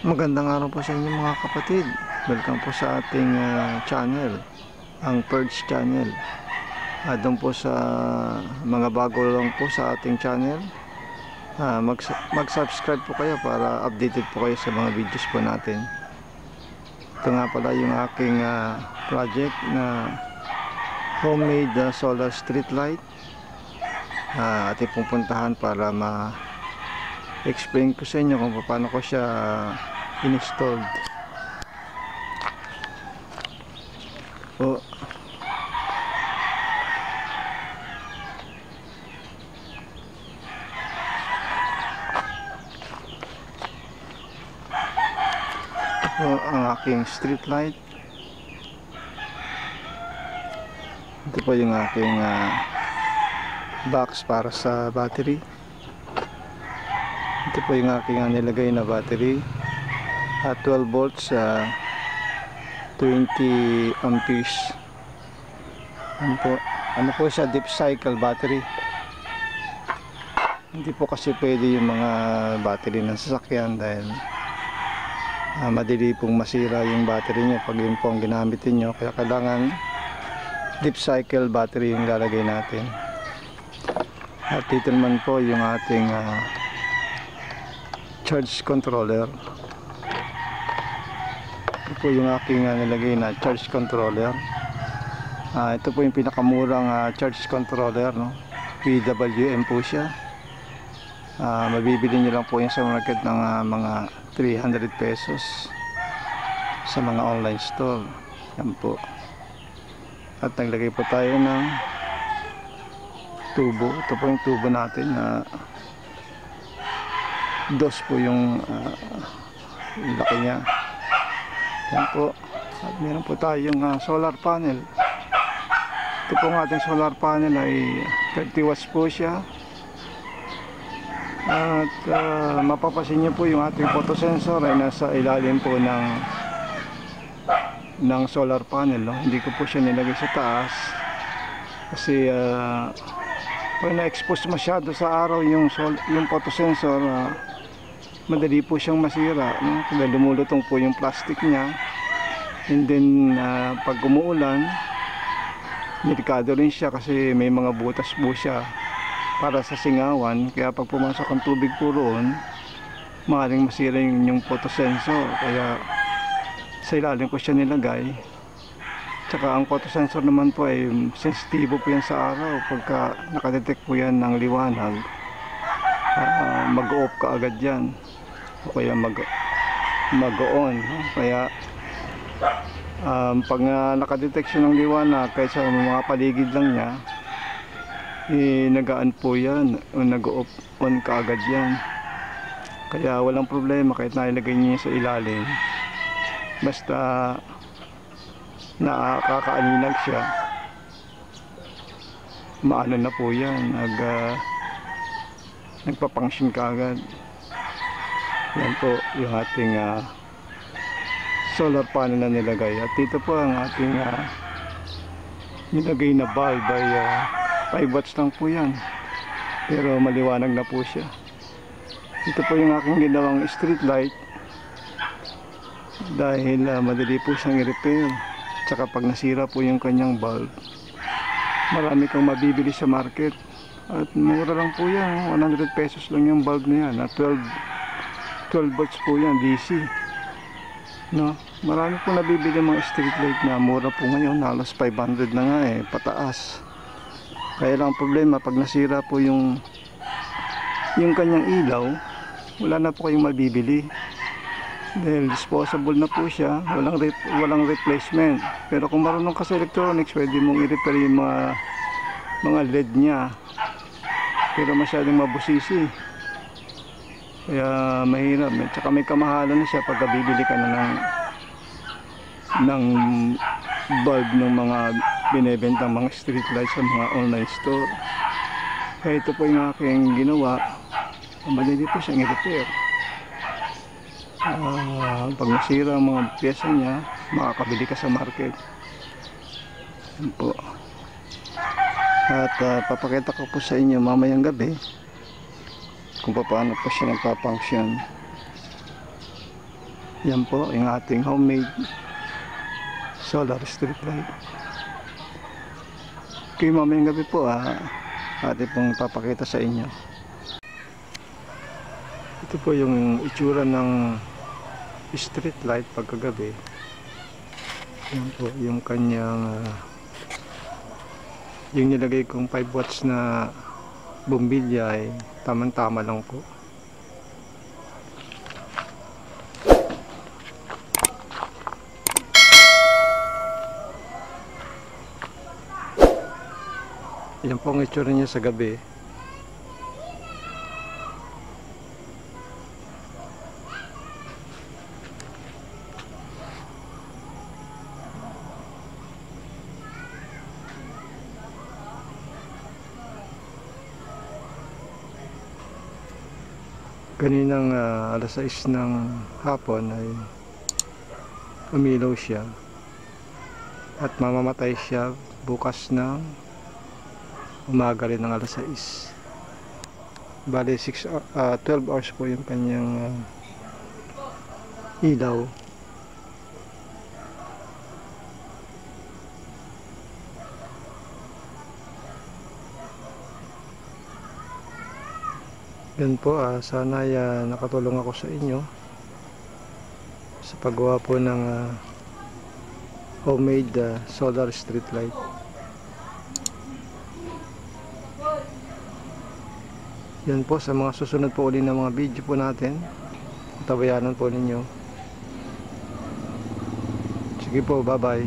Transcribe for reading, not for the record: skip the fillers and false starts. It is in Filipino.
Magandang araw po sa inyo mga kapatid. Welcome po sa ating channel, ang Purge Channel. Doon po sa mga bago lang po sa ating channel, mag-subscribe po kayo para updated po kayo sa mga videos po natin. Ito nga pala yung aking project na homemade solar street light. Ating pupuntahan para explain ko sa inyo kung paano ko siya installed. Ang aking street light. Ito po yung aking box para sa battery. Ito po yung aking nilagay na battery at 12 volts 20 amperes. Ano po siya, deep cycle battery. Hindi po kasi pwede yung mga battery ng sasakyan dahil madali pong masira yung battery niya pag yun po ang ginamit niyo. Kaya kailangan deep cycle battery yung lalagay natin. At dito naman po yung ating charge controller. Ito po yung aking nilagay na charge controller. Ito po yung pinakamurang charge controller, no? PWM po siya. Mabibili nyo lang po yan sa market ng mga 300 pesos sa mga online store. Yan po. At naglagay po tayo ng tubo. Ito po yung tubo natin na dos po yung laki niya. Yan po. At meron po tayong solar panel. Ito po ang ating solar panel ay 30 watts po siya. At mapapasin niyo po yung ating photosensor ay nasa ilalim po ng solar panel, no? Hindi ko po siya nilagay sa taas kasi pag na-expose masyado sa araw yung photosensor, madali po siyang masira, no? Kaya lumulutong po yung plastic niya, and then pag umuulan delikado rin siya kasi may mga butas po siya para sa singawan. Kaya pag pumasok ang tubig po roon, maaaring masira yung photosensor. Kaya sa ilalim ko siya nilagay. Tsaka ang photosensor naman po ay sensitibo po yan sa araw. Pagka nakadetect po yan ng liwanag, mag-off ka agad yan o kaya mag-on. Kaya pag nakadetect siya ng liwanag kahit sa mga paligid lang niya, nagaan po yan o nag-off on ka agad yan. Kaya walang problema kahit nailagay niya sa ilalim, basta nakakaaninag siya, maano na po yan, nagpapangsyon ka agad. Yan po yung ating solar panel na nilagay. At dito po ang ating nilagay na bulb ay 5 watts lang po yan, pero maliwanag na po siya. Ito po yung aking ginawang street light dahil madali po siyang i-repair. Tsaka pag nasira po yung kanyang bulb, marami kang mabibili sa market at mura lang po yan, 100 pesos lang yung bulb na yan, 12 volts po yan, DC, no? Marami po nabibili mga street light na mura po ngayon, halos 500 na nga pataas. Kaya lang problema pag nasira po yung kanyang ilaw, wala na po kayong mabibili dahil disposable na po siya, walang replacement. Pero kung marunong ka sa electronics, pwede mong i-repair yung mga LED nya, pero masyadong mabusisi, kaya mahirap. Tsaka may kamahalan na siya pagka bibili ka na ng bulb ng mga binebentang mga street lights sa mga online store. Kaya ito po yung aking ginawa. Madali po siyang i-repair. Pag nasira ang mga pyesa niya, makakabili ka sa market. Yan po. At papakita ko po sa inyo mamayang gabi kung paano po siya nagpapunction. Yan po yung ating homemade solar street light. Okay, mamayang gabi po atin pong papakita sa inyo. Ito po yung itsura ng street light pagkagabi. Yan po yung kanyang yung nilagay kong 5 watts na bombilya ay tamang-tama lang po. Yan po ang itsura niya sa gabi. Kaninang alas 6 ng hapon ay umilaw siya at mamamatay siya bukas ng umaga rin ng alas 6. Bale 12 hours po yung kanyang ilaw. Yan po, sana nakatulong ako sa inyo sa paggawa po ng homemade solar street light. Yan po, sa mga susunod po uli ng mga video po natin, tabayanan po ninyo. Sige po, bye bye.